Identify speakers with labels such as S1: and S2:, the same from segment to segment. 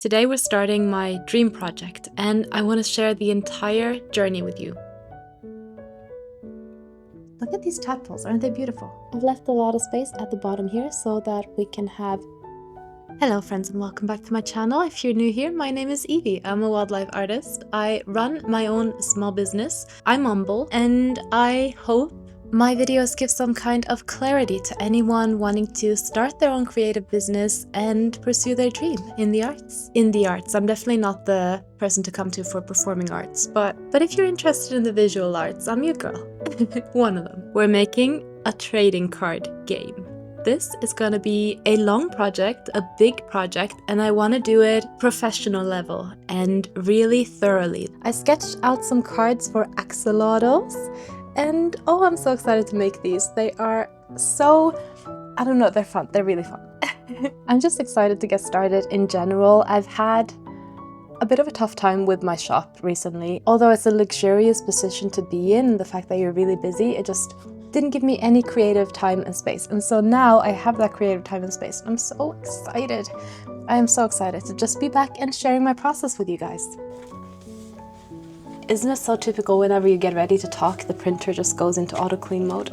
S1: Today we're starting my dream project and I want to share the entire journey with you. Look at these tadpoles, aren't they beautiful? I've left a lot of space at the bottom here so that we can have... Hello friends and welcome back to my channel. If you're new here, my name is Evie. I'm a wildlife artist. I run my own small business. I'm humble and I hope my videos give some kind of clarity to anyone wanting to start their own creative business and pursue their dream in the arts. I'm definitely not the person to come to for performing arts, but if you're interested in the visual arts, I'm your girl. One of them. We're making a trading card game. This is gonna be a long project, a big project, and I want to do it professional level and really thoroughly. I sketched out some cards for axolotls. And oh, I'm so excited to make these. They are so, I don't know, they're fun. They're really fun. I'm just excited to get started in general. I've had a bit of a tough time with my shop recently. Although it's a luxurious position to be in, the fact that you're really busy, it just didn't give me any creative time and space. And so now I have that creative time and space. I'm so excited. I am so excited to just be back and sharing my process with you guys. Isn't it so typical whenever you get ready to talk, the printer just goes into auto clean mode?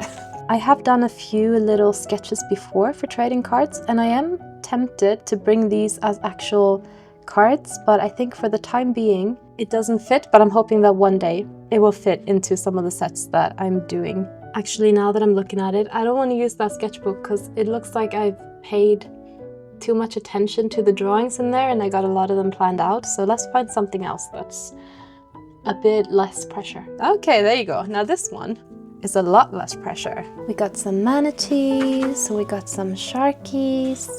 S1: I have done a few little sketches before for trading cards, and I am tempted to bring these as actual cards, but I think for the time being, it doesn't fit, but I'm hoping that one day it will fit into some of the sets that I'm doing. Actually, now that I'm looking at it, I don't want to use that sketchbook because it looks like I've paid too much attention to the drawings in there and I got a lot of them planned out, so let's find something else that's a bit less pressure. Okay, there you go. Now this one is a lot less pressure. We got some manatees, we got some sharkies,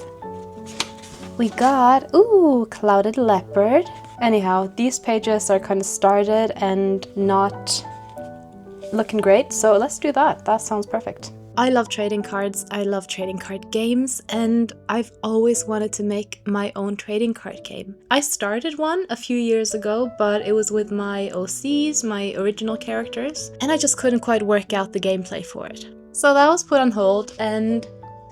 S1: we got, ooh, clouded leopard. Anyhow, these pages are kind of started and not looking great, so let's do that. That sounds perfect. I love trading cards, I love trading card games, and I've always wanted to make my own trading card game. I started one a few years ago, but it was with my OCs, my original characters, and I just couldn't quite work out the gameplay for it. So that was put on hold, and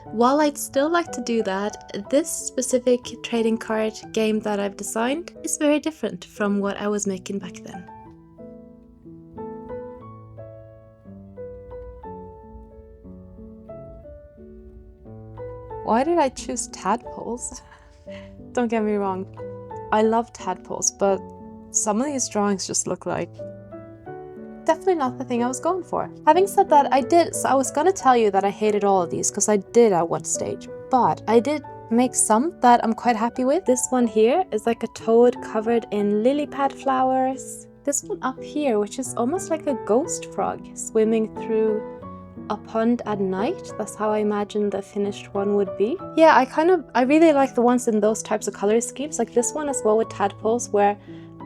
S1: while I'd still like to do that, this specific trading card game that I've designed is very different from what I was making back then. Why did I choose tadpoles? Don't get me wrong, I love tadpoles, but some of these drawings just look like definitely not the thing I was going for. Having said that, I was gonna tell you that I hated all of these because I did at one stage, but I did make some that I'm quite happy with. This one here is like a toad covered in lily pad flowers. This one up here, which is almost like a ghost frog swimming through a pond at night. That's how I imagine the finished one would be. Yeah, I really like the ones in those types of color schemes, like this one as well with tadpoles where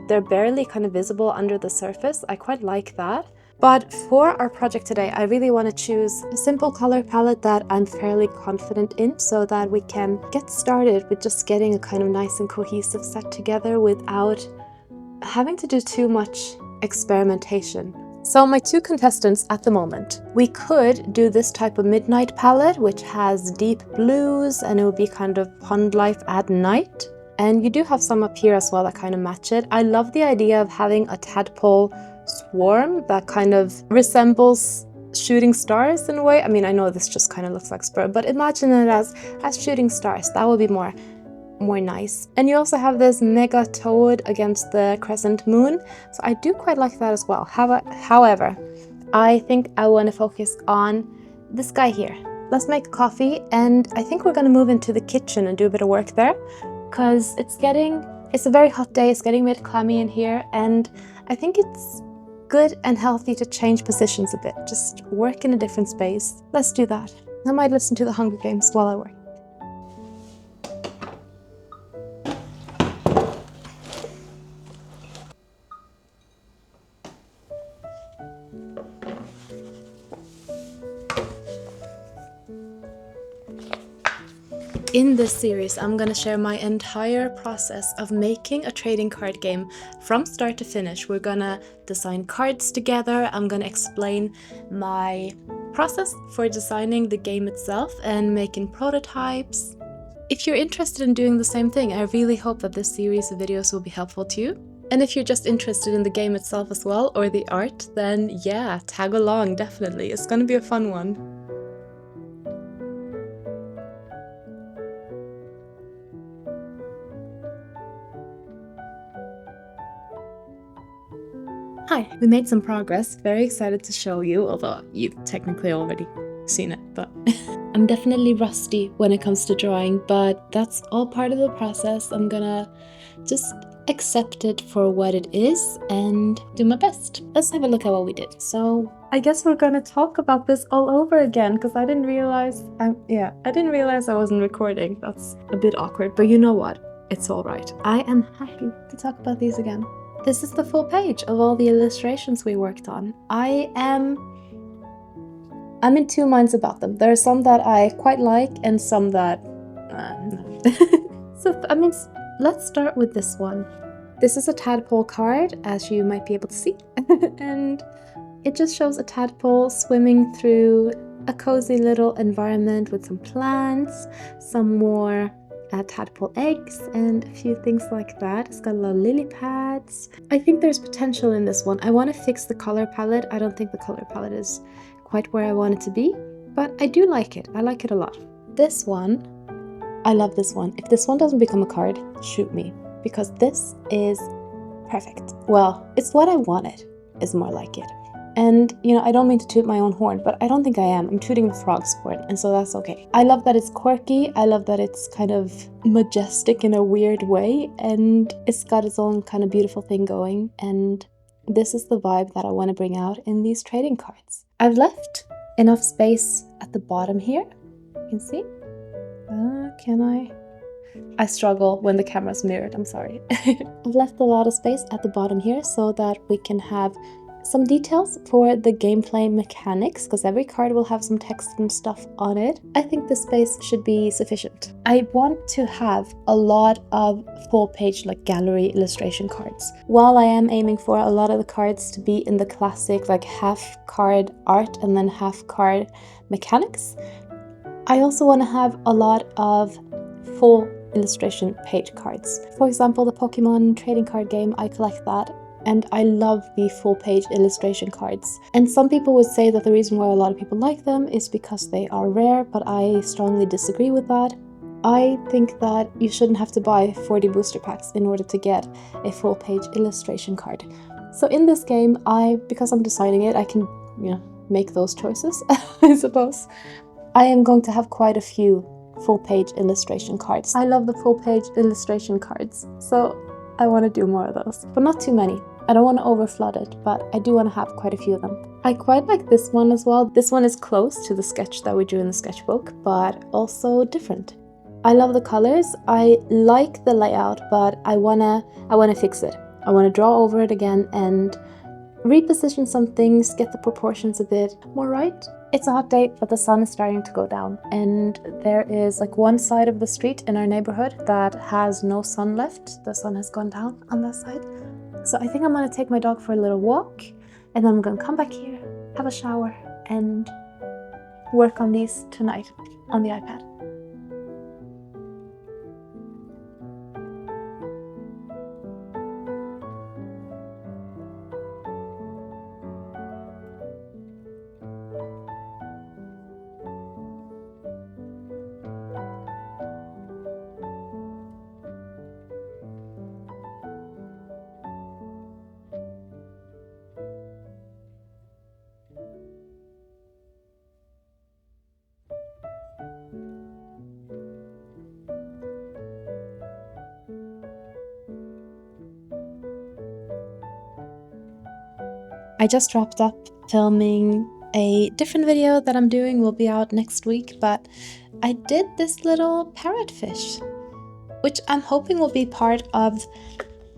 S1: they're barely kind of visible under the surface. I quite like that. But for our project today, I really want to choose a simple color palette that I'm fairly confident in so that we can get started with just getting a kind of nice and cohesive set together without having to do too much experimentation. So my two contestants at the moment, we could do this type of midnight palette, which has deep blues and it would be kind of pond life at night. And you do have some up here as well that kind of match it. I love the idea of having a tadpole swarm that kind of resembles shooting stars in a way. I mean, I know this just kind of looks like sperm, but imagine it as shooting stars. That would be more nice. And you also have this mega toad against the crescent moon, so I do quite like that as well. However, I think I want to focus on this guy here. Let's make coffee, and I think we're going to move into the kitchen and do a bit of work there because it's a very hot day. It's getting a bit clammy in here, and I think it's good and healthy to change positions a bit, just work in a different space. Let's do that. I might listen to the Hunger Games while I work. In this series, I'm going to share my entire process of making a trading card game from start to finish. We're going to design cards together. I'm going to explain my process for designing the game itself and making prototypes. if you're interested in doing the same thing, I really hope that this series of videos will be helpful to you. And if you're just interested in the game itself as well, or the art, then yeah, tag along, definitely. It's gonna be a fun one. Hi, we made some progress. Very excited to show you, although you've technically already seen it, but I'm definitely rusty when it comes to drawing, but that's all part of the process. I'm gonna just accept it for what it is and do my best. Let's have a look at what we did. So I guess we're gonna talk about this all over again because I didn't realize I wasn't recording. That's a bit awkward, but you know what? It's all right. I am happy to talk about these again. This is the full page of all the illustrations we worked on. I'm in two minds about them. There are some that I quite like and some that no. So I mean, let's start with this one. This is a tadpole card, as you might be able to see, and it just shows a tadpole swimming through a cozy little environment with some plants, some more tadpole eggs, and a few things like that. It's got a lot of lily pads. I think there's potential in this one. I want to fix the color palette. I don't think the color palette is quite where I want it to be, but I do like it. I like it a lot. This one, I love this one. If this one doesn't become a card, shoot me, because this is perfect. Well, it's what I wanted, is more like it. And, you know, I don't mean to toot my own horn, but I don't think I am. I'm tooting the frog's horn, and so that's okay. I love that it's quirky. I love that it's kind of majestic in a weird way, and it's got its own kind of beautiful thing going. And this is the vibe that I want to bring out in these trading cards. I've left enough space at the bottom here. You can see. Can I? I struggle when the camera's mirrored, I'm sorry. I've left a lot of space at the bottom here so that we can have some details for the gameplay mechanics, because every card will have some text and stuff on it. I think the space should be sufficient. I want to have a lot of full page like gallery illustration cards. While I am aiming for a lot of the cards to be in the classic like half card art and then half card mechanics, I also want to have a lot of full illustration page cards. For example, the Pokemon trading card game, I collect that. And I love the full page illustration cards. And some people would say that the reason why a lot of people like them is because they are rare, but I strongly disagree with that. I think that you shouldn't have to buy 40 booster packs in order to get a full page illustration card. So in this game, because I'm designing it, I can, you know, make those choices, I suppose. I am going to have quite a few full page illustration cards. I love the full page illustration cards, so I want to do more of those, but not too many. I don't want to overflood it, but I do want to have quite a few of them. I quite like this one as well. This one is close to the sketch that we drew in the sketchbook, but also different. I love the colors. I like the layout, but I wanna fix it. I want to draw over it again and reposition some things, get the proportions a bit more right. It's a hot day, but the sun is starting to go down, and there is like one side of the street in our neighborhood that has no sun left. The sun has gone down on that side. So I think I'm gonna take my dog for a little walk, and then I'm gonna come back here, have a shower, and work on these tonight on the iPad. I just wrapped up filming a different video that I'm doing, will be out next week, but I did this little parrotfish, which I'm hoping will be part of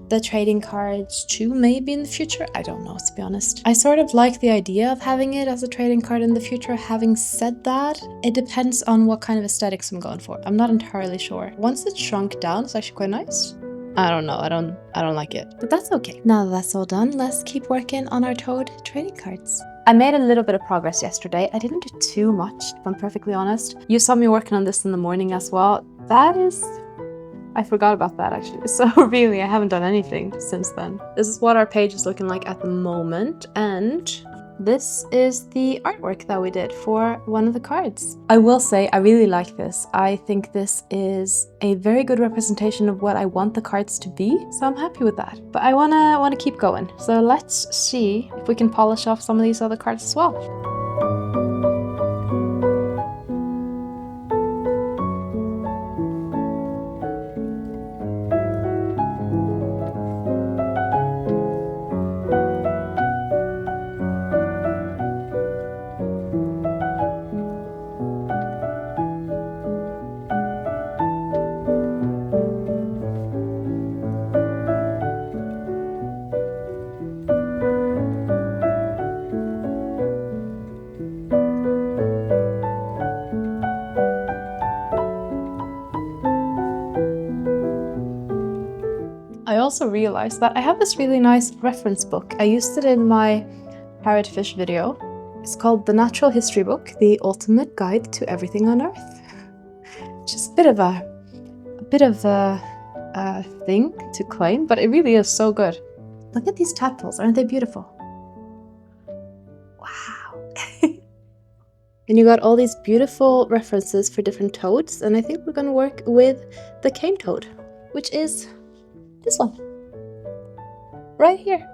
S1: the trading cards too, maybe in the future. I don't know, to be honest. I sort of like the idea of having it as a trading card in the future. Having said that, it depends on what kind of aesthetics I'm going for. I'm not entirely sure. Once it's shrunk down, it's actually quite nice. I don't know, I don't like it, but that's okay. Now that that's all done, let's keep working on our Toad trading cards. I made a little bit of progress yesterday. I didn't do too much, if I'm perfectly honest. You saw me working on this in the morning as well. I forgot about that actually. So really, I haven't done anything since then. This is what our page is looking like at the moment, and this is the artwork that we did for one of the cards. I will say I really like this. I think this is a very good representation of what I want the cards to be, so I'm happy with that. But I wanna keep going. So let's see if we can polish off some of these other cards as well. I also realized that I have this really nice reference book. I used it in my parrotfish video. It's called The Natural History Book, The Ultimate Guide to Everything on Earth. Just a bit of a thing to claim, but it really is so good. Look at these tadpoles, aren't they beautiful? Wow. And you got all these beautiful references for different toads, and I think we're gonna work with the cane toad, which is this one, right here.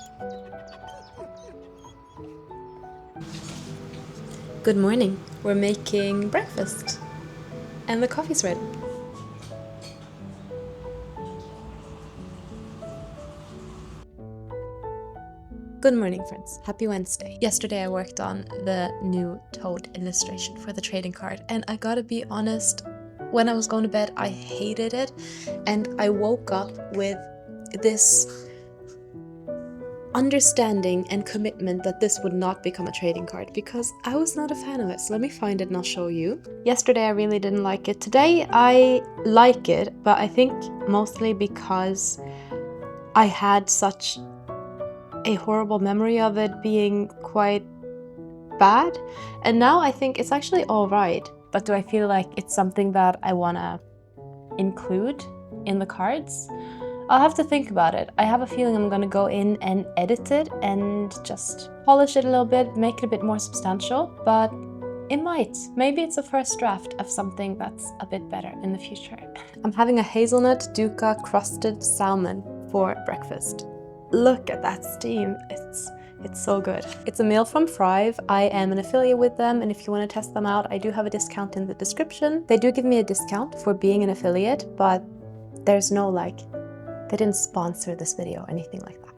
S1: Good morning. We're making breakfast, and the coffee's ready. Good morning, friends. Happy Wednesday. Yesterday I worked on the new toad illustration for the trading card, and I gotta be honest, when I was going to bed, I hated it, and I woke up with this understanding and commitment that this would not become a trading card because I was not a fan of it. So let me find it and I'll show you. Yesterday I really didn't like it. Today I like it, but I think mostly because I had such a horrible memory of it being quite bad, and now I think it's actually all right. But do I feel like it's something that I want to include in the cards? I'll have to think about it. I have a feeling I'm going to go in and edit it and just polish it a little bit, make it a bit more substantial, but it might. Maybe it's a first draft of something that's a bit better in the future. I'm having a hazelnut dukkha crusted salmon for breakfast. Look at that steam. It's so good. It's a meal from Thrive. I am an affiliate with them, and if you want to test them out, I do have a discount in the description. They do give me a discount for being an affiliate, but there's no they didn't sponsor this video or anything like that.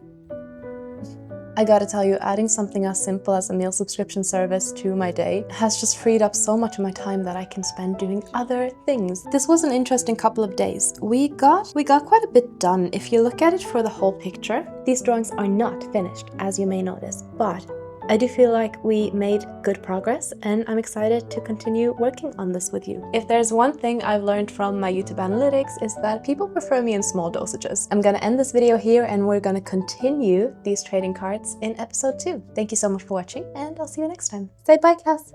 S1: I gotta tell you, adding something as simple as a meal subscription service to my day has just freed up so much of my time that I can spend doing other things. This was an interesting couple of days. We got quite a bit done. If you look at it for the whole picture, these drawings are not finished, as you may notice, but I do feel like we made good progress, and I'm excited to continue working on this with you. If there's one thing I've learned from my YouTube analytics is that people prefer me in small dosages. I'm gonna end this video here, and we're gonna continue these trading cards in episode 2. Thank you so much for watching, and I'll see you next time. Say bye, class.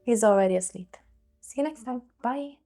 S1: He's already asleep. See you next time. Bye.